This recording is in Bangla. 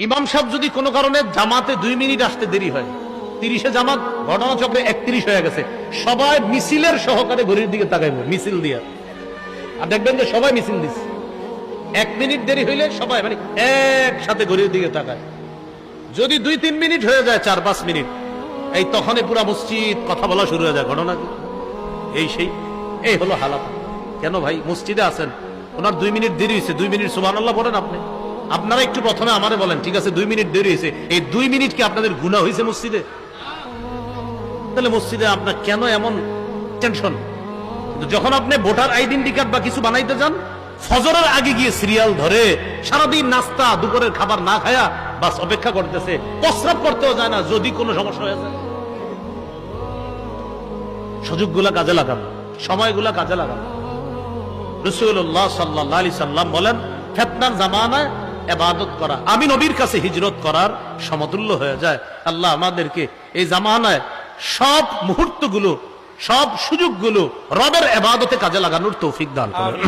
ইমাম সাহেব যদি কোনো কারণে জামাতে 2 মিনিট আসতে দেরি হয়, 30-এ জামাত ঘটনাচক্রে 31 হয়ে গেছে, সবাই মিছিলের সহকারে ঘড়ির দিকে তাকাইব, মিছিল দিয়া। আর দেখবেন যে সবাই মিছিল দিচ্ছে, 1 মিনিট দেরি হইলে সবাই মানে একসাথে ঘড়ির দিকে তাকায়। যদি 2-3 মিনিট হয়ে যায়, 4-5 মিনিট, এই তখনই পুরা মসজিদ কথা বলা শুরু হয়ে যায়। ঘটনা কি এই সেই, এই হলো হালাত। কেন ভাই মসজিদে আছেন, ওনার 2 মিনিট দেরি হয়েছে, 2 মিনিট সুবহানাল্লাহ বলেন আপনি। আপনারা একটু প্রথমে আমারে বলেন, ঠিক আছে 2 মিনিট দেরি হয়েছে, এই 2 মিনিট কি আপনাদের গুনাহ হয়েছে মসজিদে? তাহলে মসজিদে আপনার কেন এমন টেনশন? যখন আপনি ভোটার আইডেন্টি কার্ড বা কিছু বানাইতে যান, ফজরের আগে গিয়ে সিরিয়াল ধরে সারাদিন নাস্তা দুপুরের খাবার না খায়া বাস অপেক্ষা করতেছে, প্রস্রাব করতেও যায় না যদি কোনো সমস্যা হয়ে যায়। সুযোগগুলা কাজে লাগান, সময়গুলা কাজে লাগান। রাসূলুল্লাহ সাল্লাল্লাহু আলাইহি সাল্লাম বলেন, ফিতনার জামানায় ইবাদত করা আমি নবীর কাছে হিজরত করার সমতুল্য হয়ে যায়। আল্লাহ আমাদেরকে এই জামানায় সব মুহূর্তগুলো, সব সুযোগগুলো রবের ইবাদতে কাজে লাগানোর তৌফিক দান করেন।